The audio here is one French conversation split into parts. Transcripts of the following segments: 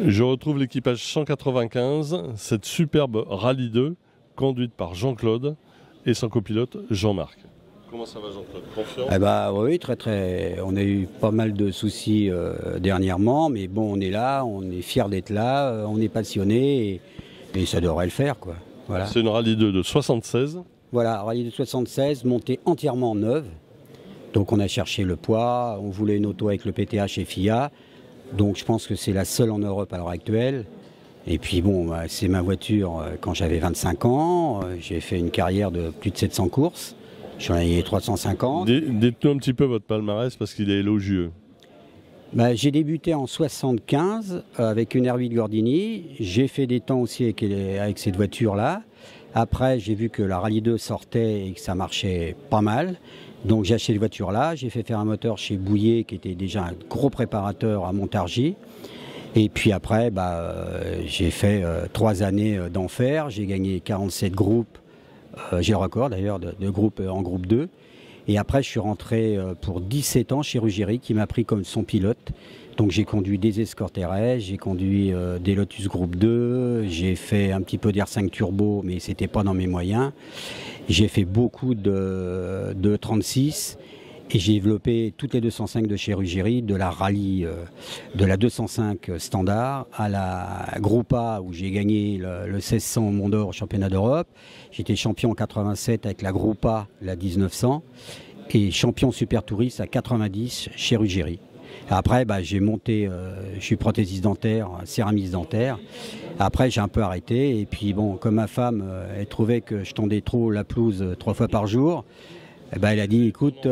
Je retrouve l'équipage 195, cette superbe Rallye 2, conduite par Jean-Claude et son copilote Jean-Marc. Comment ça va Jean-Claude? Confiant? Eh ben, oui, très très. On a eu pas mal de soucis dernièrement, mais bon, on est là, on est fiers d'être là, on est passionné et ça devrait le faire, quoi. Voilà. C'est une Rallye 2 de 76. Voilà, Rallye de 76, montée entièrement neuve. Donc on a cherché le poids, on voulait une auto avec le PTH et FIA. Donc je pense que c'est la seule en Europe à l'heure actuelle. Et puis bon, c'est ma voiture quand j'avais 25 ans. J'ai fait une carrière de plus de 700 courses. J'en ai 350. Dites-nous un petit peu votre palmarès parce qu'il est élogieux. J'ai débuté en 75 avec une R8 Gordini. J'ai fait des temps aussi avec cette voiture-là. Après, j'ai vu que la Rallye 2 sortait et que ça marchait pas mal. Donc j'ai acheté cette voiture-là. J'ai fait faire un moteur chez Bouillet, qui était déjà un gros préparateur à Montargis. Et puis après, j'ai fait 3 années d'enfer. J'ai gagné 47 groupes. J'ai le record d'ailleurs de groupes en groupe 2. Et après, je suis rentré pour 17 ans chez Ruggieri, qui m'a pris comme son pilote. Donc j'ai conduit des Escort RS, j'ai conduit des Lotus Groupe 2, j'ai fait un petit peu d'R5 Turbo, mais c'était pas dans mes moyens. J'ai fait beaucoup de 36 et j'ai développé toutes les 205 de chez Ruggieri, de la Rallye, de la 205 standard à la Groupe A où j'ai gagné le 1600 Mont d'Or au championnat d'Europe. J'étais champion en 87 avec la Groupe A, la 1900 et champion super touriste à 90 chez Ruggieri. Après, j'ai monté, je suis prothésiste dentaire, céramiste dentaire. Après, j'ai un peu arrêté. Et puis, bon, comme ma femme, elle trouvait que je tondais trop la pelouse 3 fois par jour, elle a dit, écoute,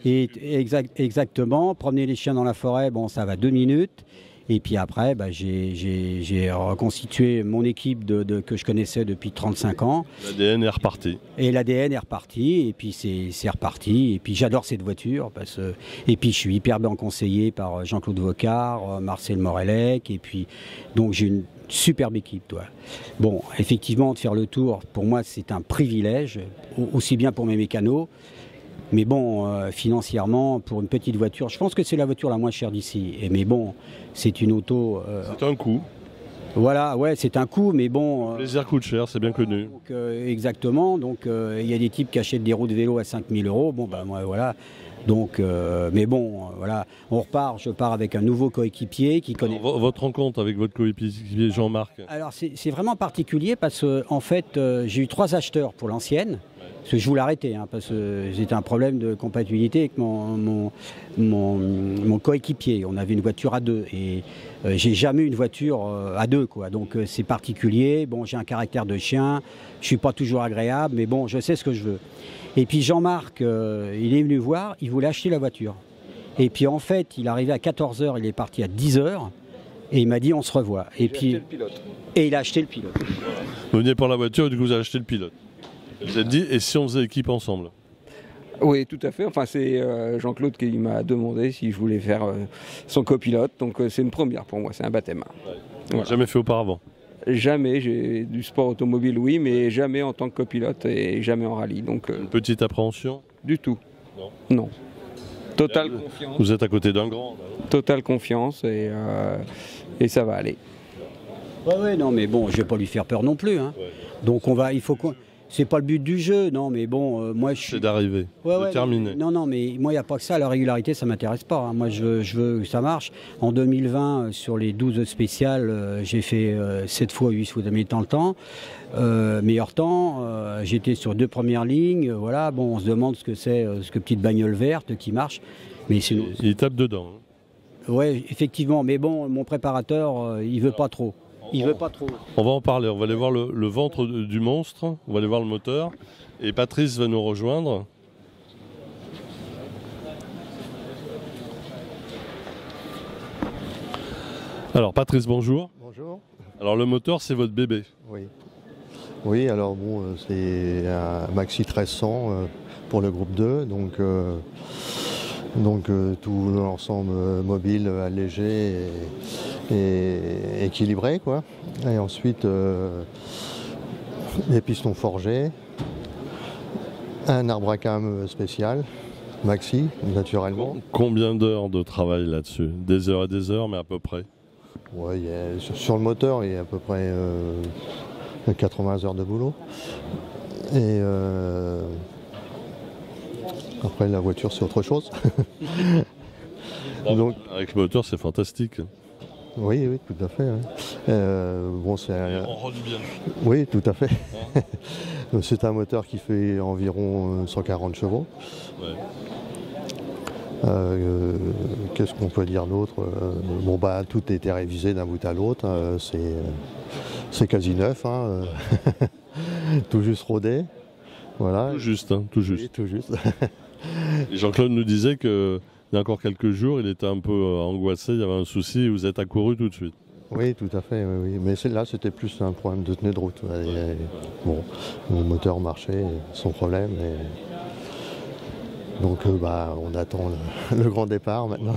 exactement, promener les chiens dans la forêt, bon, ça va 2 minutes. Et puis après, j'ai reconstitué mon équipe que je connaissais depuis 35 ans. L'ADN est reparti. Et l'ADN est reparti, et puis c'est reparti. Et puis j'adore cette voiture, et puis je suis hyper bien conseillé par Jean-Claude Vocard, Marcel Morellec, et puis donc j'ai une superbe équipe, toi. Bon, effectivement, de faire le tour, pour moi, c'est un privilège, aussi bien pour mes mécanos. Mais bon, financièrement, pour une petite voiture, je pense que c'est la voiture la moins chère d'ici. Mais bon, c'est une auto... c'est un coût. Voilà, ouais, c'est un coût, mais bon... Le plaisir coûte cher, c'est bien connu. Donc, exactement, donc il y a des types qui achètent des roues de vélo à 5 000 €. Bon, moi, voilà. Donc, mais bon, voilà, je pars avec un nouveau coéquipier qui connaît... Alors, votre rencontre avec votre coéquipier Jean-Marc? Alors, c'est vraiment particulier parce qu'en fait, j'ai eu 3 acheteurs pour l'ancienne. Parce que je voulais arrêter, parce que c'était un problème de compatibilité avec mon coéquipier. On avait une voiture à 2 et j'ai jamais eu une voiture à 2, quoi. Donc c'est particulier. Bon, j'ai un caractère de chien, je suis pas toujours agréable, mais bon, je sais ce que je veux. Et puis Jean-Marc, il est venu voir, il voulait acheter la voiture. Et puis en fait, il est arrivé à 14 h, il est parti à 10 h. Et il m'a dit on se revoit. Et il a acheté le pilote. Vous venez pour la voiture et du coup vous avez acheté le pilote. Vous êtes dit, et si on faisait équipe ensemble? Oui, tout à fait. Enfin, c'est Jean-Claude qui m'a demandé si je voulais faire son copilote. Donc c'est une première pour moi, c'est un baptême. Ouais. Voilà. Jamais fait auparavant? Jamais, j'ai du sport automobile, oui, mais jamais en tant que copilote et jamais en rallye. Donc, une petite appréhension? Du tout. Non. Non. Totale confiance. Vous êtes à côté d'un grand? Totale confiance et ça va aller. Ouais, non, mais bon, je vais pas lui faire peur non plus. Ouais. Donc il faut qu'on... C'est pas le but du jeu, non, mais bon, moi je suis... C'est d'arriver, de terminer. Non, mais moi il n'y a pas que ça, la régularité ça m'intéresse pas. Moi je veux que ça marche. En 2020, sur les 12 spéciales, j'ai fait 7 fois 8 fois de temps le temps. Meilleur temps, j'étais sur 2 premières lignes, voilà, bon, on se demande ce que petite bagnole verte qui marche. Mais il tape dedans. Ouais, effectivement, mais bon, mon préparateur, il veut pas trop. Il veut pas trop. On va en parler, on va aller voir le ventre du monstre, on va aller voir le moteur. Et Patrice va nous rejoindre. Alors Patrice, bonjour. Bonjour. Alors le moteur, c'est votre bébé. Oui. Oui, alors bon, c'est un Maxi 1300 pour le groupe 2, donc tout l'ensemble mobile, allégé et équilibré, quoi. Et ensuite des pistons forgés, un arbre à cam spécial, Maxi, naturellement. Combien d'heures de travail là-dessus? Des heures et des heures, mais à peu près? Ouais, sur le moteur, il y a à peu près 80 heures de boulot. Et après, la voiture, c'est autre chose. Donc, avec le moteur, c'est fantastique. oui, oui, tout à fait. Ouais. Bon, On rend du bien. oui, tout à fait. C'est un moteur qui fait environ 140 chevaux. Ouais. Qu'est-ce qu'on peut dire d'autre? Bon, bah, tout a été révisé d'un bout à l'autre. C'est quasi neuf. Hein. Tout juste rodé. Voilà. Tout juste, hein, tout Oui, juste. tout juste. Et Jean-Claude nous disait qu'il y a encore quelques jours, il était un peu angoissé, il y avait un souci, et vous êtes accouru tout de suite. Oui, tout à fait. Oui, oui. Mais là, c'était plus un problème de tenue de route. Ouais. Bon, le moteur marchait sans problème. Donc, bah, on attend le grand départ maintenant.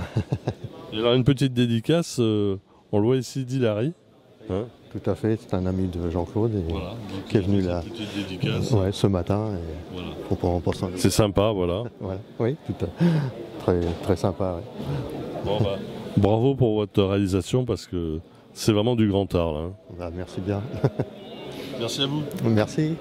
Il y a une petite dédicace, on le voit ici d'Hilary. Hein, Tout à fait, c'est un ami de Jean-Claude voilà, qui est venu là petite dédicace. ouais, ce matin. Voilà. Pour s'en- C'est sympa, voilà. Voilà. Oui, très, très sympa. Ouais. Bon, bah, bravo pour votre réalisation parce que c'est vraiment du grand art. Là, hein. Bah, merci bien. Merci à vous. Merci.